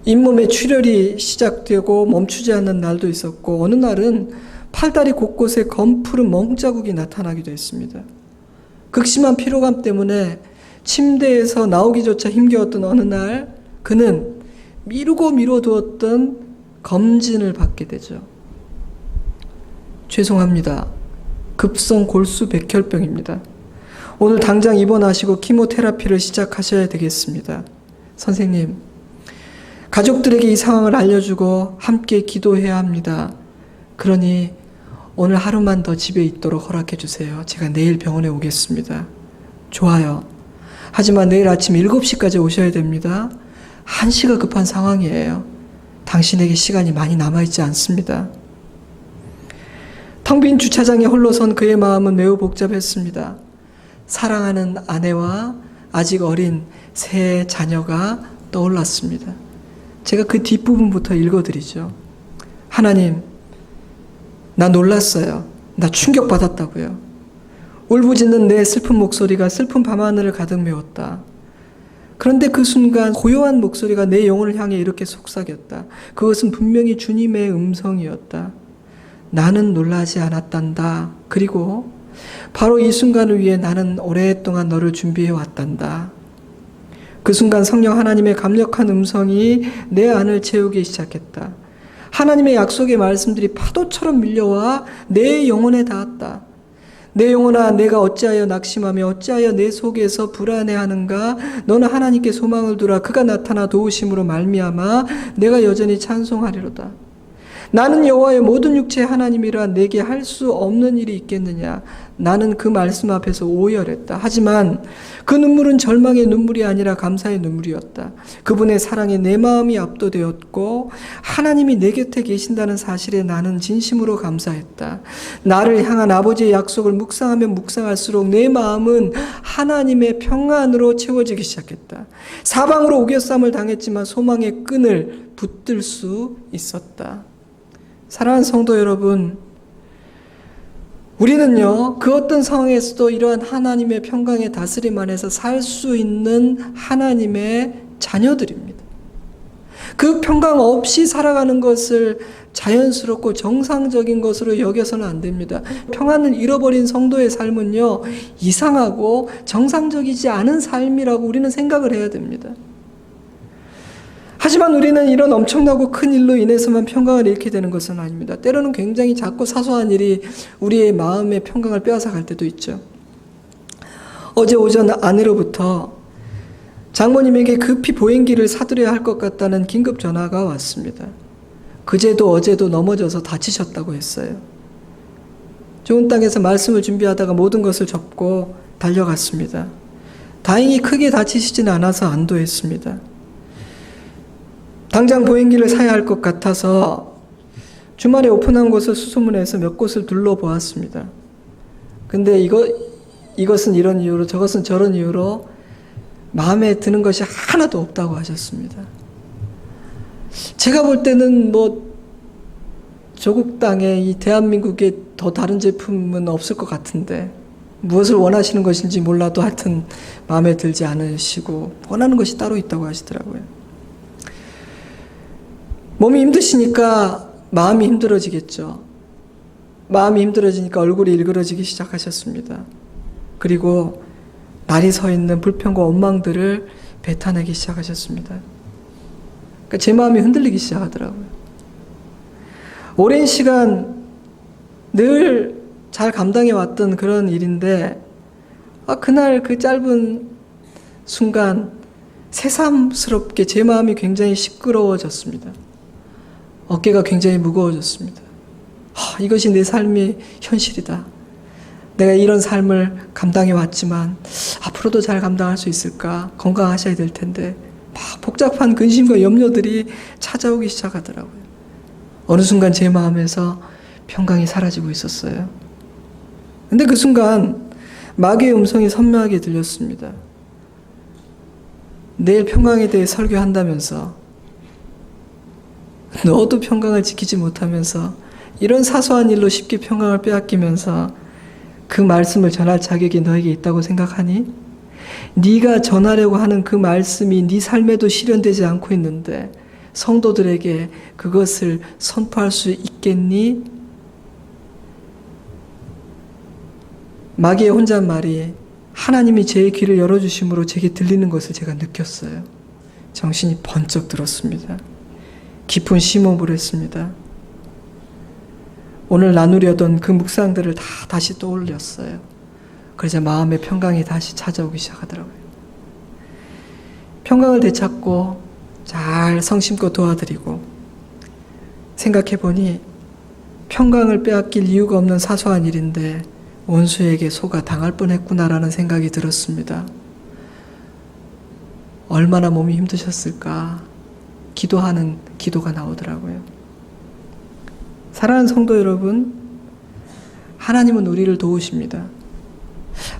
잇몸에 출혈이 시작되고 멈추지 않는 날도 있었고 어느 날은 팔다리 곳곳에 검푸른 멍자국이 나타나기도 했습니다. 극심한 피로감 때문에 침대에서 나오기조차 힘겨웠던 어느 날 그는 미루고 미뤄두었던 검진을 받게 되죠. 죄송합니다. 급성 골수 백혈병입니다. 오늘 당장 입원하시고 키모테라피를 시작하셔야 되겠습니다. 선생님, 가족들에게 이 상황을 알려주고 함께 기도해야 합니다. 그러니 오늘 하루만 더 집에 있도록 허락해 주세요. 제가 내일 병원에 오겠습니다. 좋아요. 하지만 내일 아침 7시까지 오셔야 됩니다. 1시가 급한 상황이에요. 당신에게 시간이 많이 남아있지 않습니다. 텅 빈 주차장에 홀로 선 그의 마음은 매우 복잡했습니다. 사랑하는 아내와 아직 어린 세 자녀가 떠올랐습니다. 제가 그 뒷부분부터 읽어드리죠. 하나님, 나 놀랐어요. 나 충격받았다고요. 울부짖는 내 슬픈 목소리가 슬픈 밤하늘을 가득 메웠다. 그런데 그 순간 고요한 목소리가 내 영혼을 향해 이렇게 속삭였다. 그것은 분명히 주님의 음성이었다. 나는 놀라지 않았단다. 그리고 바로 이 순간을 위해 나는 오랫동안 너를 준비해 왔단다. 그 순간 성령 하나님의 강력한 음성이 내 안을 채우기 시작했다. 하나님의 약속의 말씀들이 파도처럼 밀려와 내 영혼에 닿았다. 내 영혼아, 내가 어찌하여 낙심하며 어찌하여 내 속에서 불안해하는가? 너는 하나님께 소망을 두라. 그가 나타나 도우심으로 말미암아 내가 여전히 찬송하리로다. 나는 여호와의 모든 육체의 하나님이라 내게 할 수 없는 일이 있겠느냐. 나는 그 말씀 앞에서 오열했다. 하지만 그 눈물은 절망의 눈물이 아니라 감사의 눈물이었다. 그분의 사랑에 내 마음이 압도되었고 하나님이 내 곁에 계신다는 사실에 나는 진심으로 감사했다. 나를 향한 아버지의 약속을 묵상하면 묵상할수록 내 마음은 하나님의 평안으로 채워지기 시작했다. 사방으로 우겨쌈을 당했지만 소망의 끈을 붙들 수 있었다. 사랑하는 성도 여러분, 우리는요, 그 어떤 상황에서도 이러한 하나님의 평강의 다스림 안에서 살 수 있는 하나님의 자녀들입니다. 그 평강 없이 살아가는 것을 자연스럽고 정상적인 것으로 여겨서는 안 됩니다. 평안을 잃어버린 성도의 삶은요, 이상하고 정상적이지 않은 삶이라고 우리는 생각을 해야 됩니다. 하지만 우리는 이런 엄청나고 큰 일로 인해서만 평강을 잃게 되는 것은 아닙니다. 때로는 굉장히 작고 사소한 일이 우리의 마음의 평강을 빼앗아갈 때도 있죠. 어제 오전 아내로부터 장모님에게 급히 보행기를 사드려야 할 것 같다는 긴급 전화가 왔습니다. 그제도 어제도 넘어져서 다치셨다고 했어요. 좋은 땅에서 말씀을 준비하다가 모든 것을 접고 달려갔습니다. 다행히 크게 다치시지는 않아서 안도했습니다. 당장 보행기를 사야 할 것 같아서 주말에 오픈한 곳을 수소문해서 몇 곳을 둘러보았습니다. 근데 이것은 이런 이유로 저것은 저런 이유로 마음에 드는 것이 하나도 없다고 하셨습니다. 제가 볼 때는 조국 땅에 이 대한민국에 더 다른 제품은 없을 것 같은데 무엇을 원하시는 것인지 몰라도 하여튼 마음에 들지 않으시고 원하는 것이 따로 있다고 하시더라고요. 몸이 힘드시니까 마음이 힘들어지겠죠. 마음이 힘들어지니까 얼굴이 일그러지기 시작하셨습니다. 그리고 날이 서 있는 불평과 원망들을 뱉어내기 시작하셨습니다. 그러니까 제 마음이 흔들리기 시작하더라고요. 오랜 시간 늘 잘 감당해 왔던 그런 일인데 그날 그 짧은 순간 새삼스럽게 제 마음이 굉장히 시끄러워졌습니다. 어깨가 굉장히 무거워졌습니다. 이것이 내 삶의 현실이다. 내가 이런 삶을 감당해 왔지만 앞으로도 잘 감당할 수 있을까? 건강하셔야 될 텐데 막 복잡한 근심과 염려들이 찾아오기 시작하더라고요. 어느 순간 제 마음에서 평강이 사라지고 있었어요. 근데 그 순간 마귀의 음성이 선명하게 들렸습니다. 내일 평강에 대해 설교한다면서 너도 평강을 지키지 못하면서 이런 사소한 일로 쉽게 평강을 빼앗기면서 그 말씀을 전할 자격이 너에게 있다고 생각하니? 네가 전하려고 하는 그 말씀이 네 삶에도 실현되지 않고 있는데 성도들에게 그것을 선포할 수 있겠니? 마귀의 혼잣말이 하나님이 제 귀를 열어주심으로 제게 들리는 것을 제가 느꼈어요. 정신이 번쩍 들었습니다. 깊은 심호흡을 했습니다. 오늘 나누려던 그 묵상들을 다 다시 떠올렸어요. 그러자 마음의 평강이 다시 찾아오기 시작하더라고요. 평강을 되찾고 잘 성심껏 도와드리고 생각해보니 평강을 빼앗길 이유가 없는 사소한 일인데 원수에게 속아 당할 뻔했구나라는 생각이 들었습니다. 얼마나 몸이 힘드셨을까 기도하는 기도가 나오더라고요. 사랑하는 성도 여러분, 하나님은 우리를 도우십니다.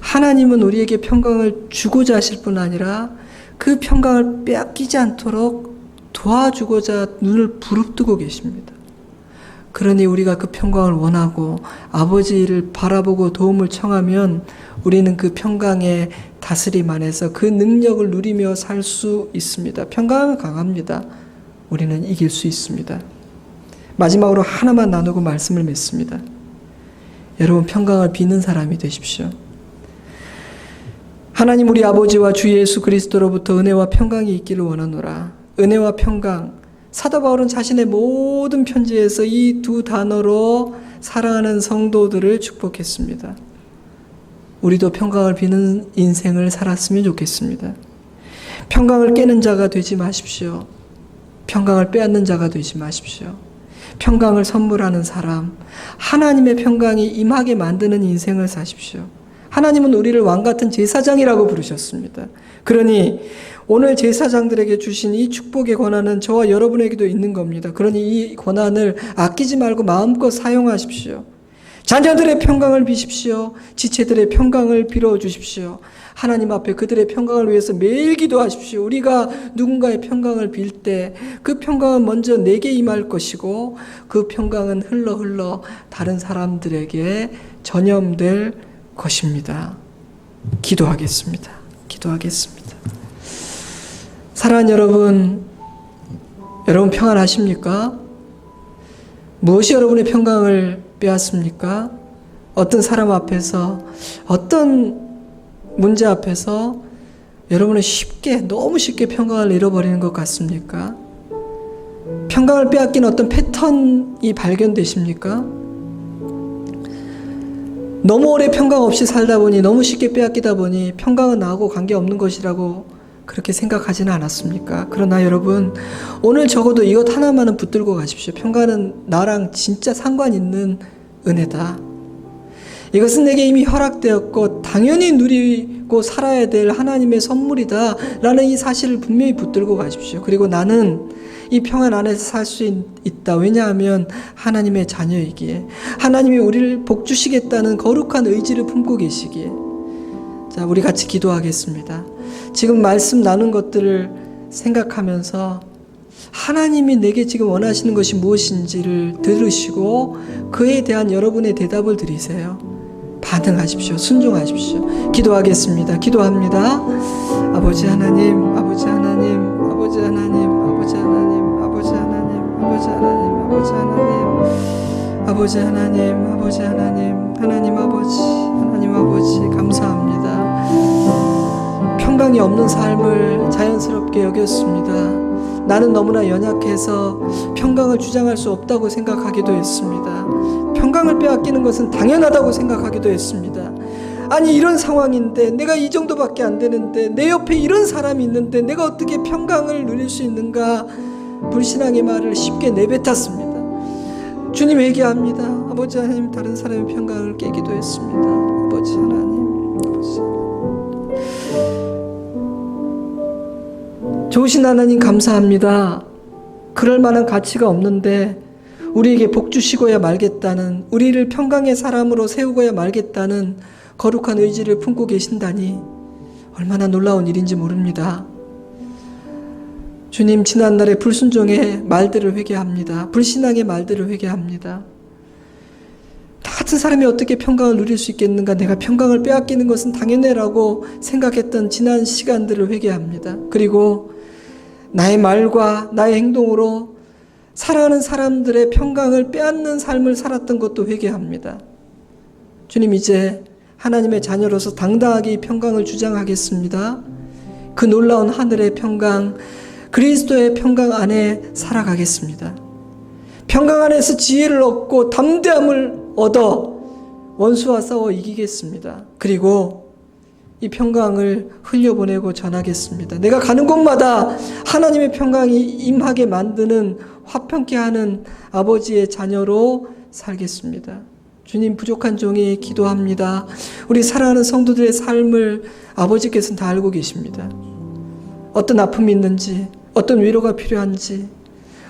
하나님은 우리에게 평강을 주고자 하실 뿐 아니라 그 평강을 빼앗기지 않도록 도와주고자 눈을 부릅뜨고 계십니다. 그러니 우리가 그 평강을 원하고 아버지를 바라보고 도움을 청하면 우리는 그 평강의 다스림 안에서 그 능력을 누리며 살 수 있습니다. 평강은 강합니다. 우리는 이길 수 있습니다. 마지막으로 하나만 나누고 말씀을 맺습니다. 여러분, 평강을 비는 사람이 되십시오. 하나님 우리 아버지와 주 예수 그리스도로부터 은혜와 평강이 있기를 원하노라. 은혜와 평강. 사도 바울은 자신의 모든 편지에서 이 두 단어로 사랑하는 성도들을 축복했습니다. 우리도 평강을 비는 인생을 살았으면 좋겠습니다. 평강을 깨는 자가 되지 마십시오. 평강을 빼앗는 자가 되지 마십시오. 평강을 선물하는 사람, 하나님의 평강이 임하게 만드는 인생을 사십시오. 하나님은 우리를 왕같은 제사장이라고 부르셨습니다. 그러니 오늘 제사장들에게 주신 이 축복의 권한은 저와 여러분에게도 있는 겁니다. 그러니 이 권한을 아끼지 말고 마음껏 사용하십시오. 자녀들의 평강을 비십시오. 지체들의 평강을 빌어주십시오. 하나님 앞에 그들의 평강을 위해서 매일 기도하십시오. 우리가 누군가의 평강을 빌 때 그 평강은 먼저 내게 임할 것이고 그 평강은 흘러 다른 사람들에게 전염될 것입니다. 기도하겠습니다. 사랑하는 여러분 평안하십니까? 무엇이 여러분의 평강을 빼앗습니까? 어떤 사람 앞에서, 어떤 문제 앞에서 여러분은 너무 쉽게 평강을 잃어버리는 것 같습니까? 평강을 빼앗긴 어떤 패턴이 발견되십니까? 너무 오래 평강 없이 살다 보니, 너무 쉽게 빼앗기다 보니 평강은 나하고 관계없는 것이라고 그렇게 생각하지는 않았습니까? 그러나 여러분, 오늘 적어도 이것 하나만은 붙들고 가십시오. 평강은 나랑 진짜 상관 있는 은혜다. 이것은 내게 이미 허락되었고 당연히 누리고 살아야 될 하나님의 선물이다 라는 이 사실을 분명히 붙들고 가십시오. 그리고 나는 이 평안 안에서 살 수 있다. 왜냐하면 하나님의 자녀이기에, 하나님이 우리를 복주시겠다는 거룩한 의지를 품고 계시기에. 자, 우리 같이 기도하겠습니다. 지금 말씀 나눈 것들을 생각하면서 하나님이 내게 지금 원하시는 것이 무엇인지를 들으시고 그에 대한 여러분의 대답을 드리세요. 반응하십시오. 순종하십시오. 기도하겠습니다. 기도합니다. 아버지 하나님, 아버지 하나님, 아버지 하나님, 아버지 하나님, 아버지 하나님, 아버지 하나님, 아버지 하나님, 아버지 아버지 하나님, 아버지 하나님, 하나님 아버지, 하나님 아버지 감사합니다. 평강이 없는 삶을 자연스럽게 여겼습니다. 나는 너무나 연약해서 평강을 주장할 수 없다고 생각하기도 했습니다. 평강을 빼앗기는 것은 당연하다고 생각하기도 했습니다. 아니 이런 상황인데 내가 이 정도밖에 안 되는데 내 옆에 이런 사람이 있는데 내가 어떻게 평강을 누릴 수 있는가, 불신앙의 말을 쉽게 내뱉었습니다. 주님 회개합니다. 아버지 하나님, 다른 사람의 평강을 깨기도 했습니다. 아버지 하나님, 아버지. 좋으신 하나님 감사합니다. 그럴 만한 가치가 없는데 우리에게 복 주시고야 말겠다는, 우리를 평강의 사람으로 세우고야 말겠다는 거룩한 의지를 품고 계신다니 얼마나 놀라운 일인지 모릅니다. 주님, 지난날의 불순종의 말들을 회개합니다. 불신앙의 말들을 회개합니다. 나 같은 사람이 어떻게 평강을 누릴 수 있겠는가, 내가 평강을 빼앗기는 것은 당연해라고 생각했던 지난 시간들을 회개합니다. 그리고 나의 말과 나의 행동으로 사랑하는 사람들의 평강을 빼앗는 삶을 살았던 것도 회개합니다. 주님, 이제 하나님의 자녀로서 당당하게 이 평강을 주장하겠습니다. 그 놀라운 하늘의 평강, 그리스도의 평강 안에 살아가겠습니다. 평강 안에서 지혜를 얻고 담대함을 얻어 원수와 싸워 이기겠습니다. 그리고 이 평강을 흘려보내고 전하겠습니다. 내가 가는 곳마다 하나님의 평강이 임하게 만드는, 화평케 하는 아버지의 자녀로 살겠습니다. 주님, 부족한 종이 기도합니다. 우리 사랑하는 성도들의 삶을 아버지께서는 다 알고 계십니다. 어떤 아픔이 있는지, 어떤 위로가 필요한지,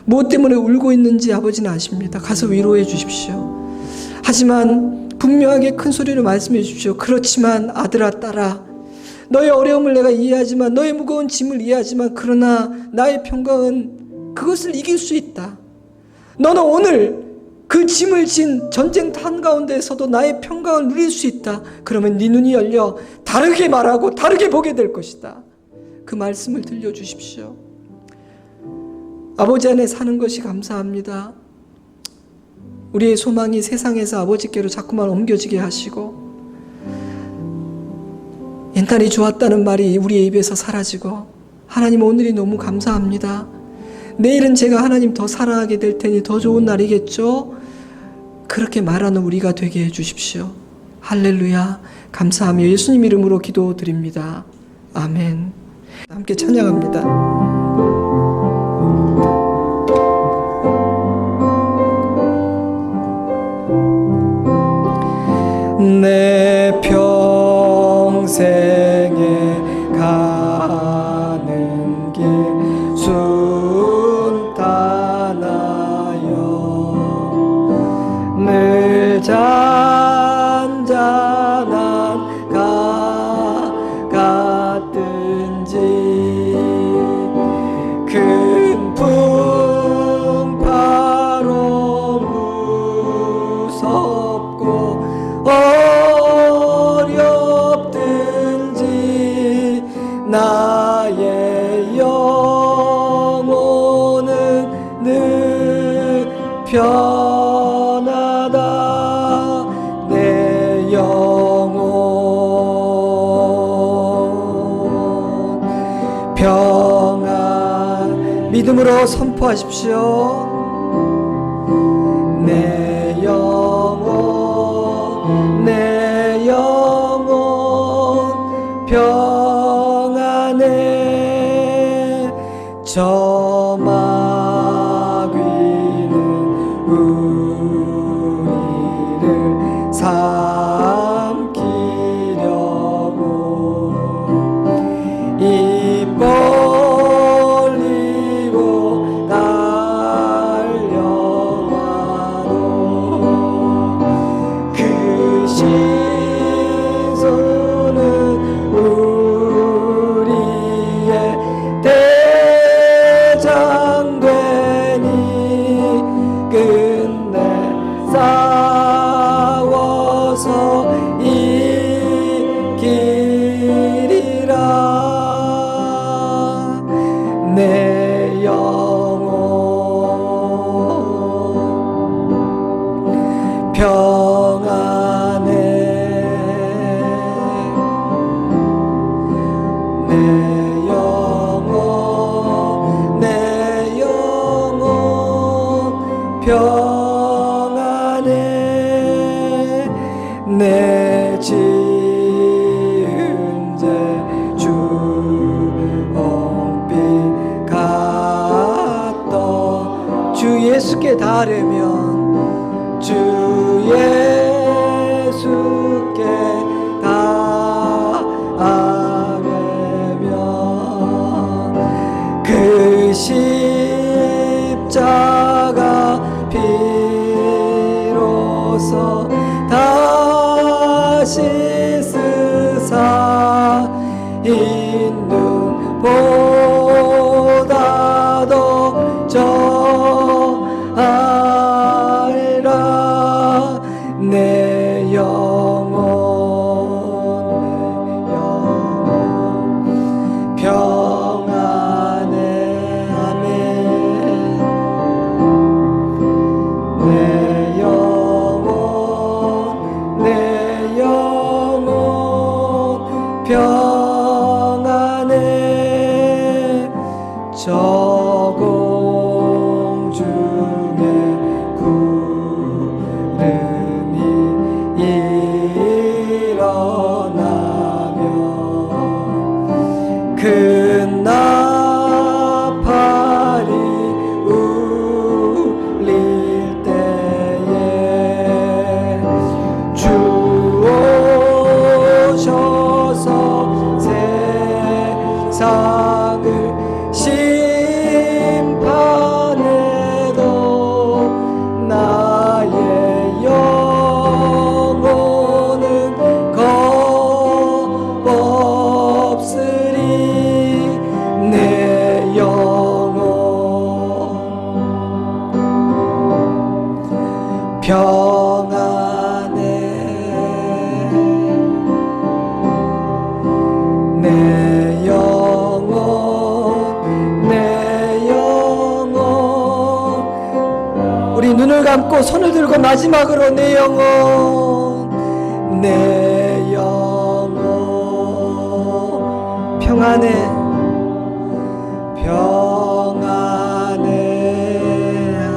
무엇 때문에 울고 있는지 아버지는 아십니다. 가서 위로해 주십시오. 하지만 분명하게 큰 소리로 말씀해 주십시오. 그렇지만 아들아, 딸아, 너의 어려움을 내가 이해하지만, 너의 무거운 짐을 이해하지만, 그러나 나의 평강은 그것을 이길 수 있다. 너는 오늘 그 짐을 진 전쟁터 한가운데에서도 나의 평강을 누릴 수 있다. 그러면 네 눈이 열려 다르게 말하고 다르게 보게 될 것이다. 그 말씀을 들려주십시오. 아버지 안에 사는 것이 감사합니다. 우리의 소망이 세상에서 아버지께로 자꾸만 옮겨지게 하시고, 옛날이 좋았다는 말이 우리의 입에서 사라지고, 하나님 오늘이 너무 감사합니다. 내일은 제가 하나님 더 사랑하게 될 테니 더 좋은 날이겠죠? 그렇게 말하는 우리가 되게 해주십시오. 할렐루야, 감사하며 예수님 이름으로 기도드립니다. 아멘. 함께 찬양합니다. 내 평생에 가는 길 순탄하여 늘 잔잔한 가 같든지 큰 풍파로 무섭고 어렵든지 나의 영혼은 늘 편하다. 내 영혼 평안. 믿음으로 선포하십시오. 내 영혼, 내 영혼 평안해. 저 마귀는 우리를 삼키려고 입 벌리고 달려와도 그 신소는 우리의 대장되니 끝내 싸워서 이기리라. 내 영혼 평안해 내 영혼 평안해 내 지은 죄 주 홍빛 같던 주 예수께 닿으려면 주 예수께 닿으려면 그 십자가 비로소 다시 쓰사 있는 보다 더 저하리라 내 영혼 평안해 아멘 내 영혼 평안해 저공 중에 구름이 일어나며 큰 나팔이 울릴 때에 주 오셔서 세상을 심판해도 나의 영혼은 겁없으리 내 영혼 평안해 내 영혼 우리 눈을 감고 손을 들고 마지막으로 내 영혼 평안해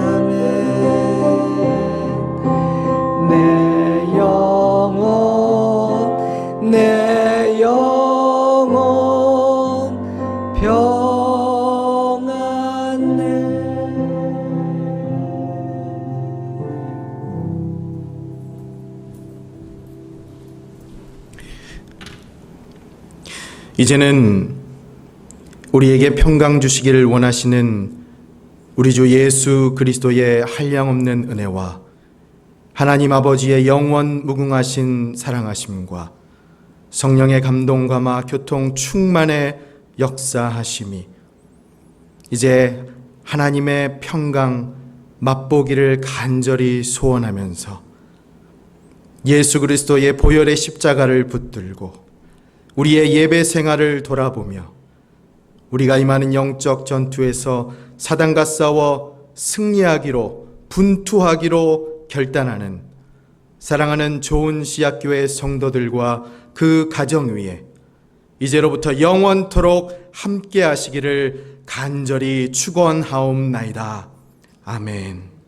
아멘 내 영혼 평안해 이제는 우리에게 평강 주시기를 원하시는 우리 주 예수 그리스도의 한량없는 은혜와 하나님 아버지의 영원 무궁하신 사랑하심과 성령의 감동감화 교통 충만의 역사하심이 이제 하나님의 평강 맛보기를 간절히 소원하면서 예수 그리스도의 보혈의 십자가를 붙들고 우리의 예배 생활을 돌아보며 우리가 임하는 영적 전투에서 사단과 싸워 승리하기로 분투하기로 결단하는 사랑하는 좋은 씨앗교회 성도들과 그 가정 위에 이제로부터 영원토록 함께 하시기를 간절히 축원하옵나이다. 아멘.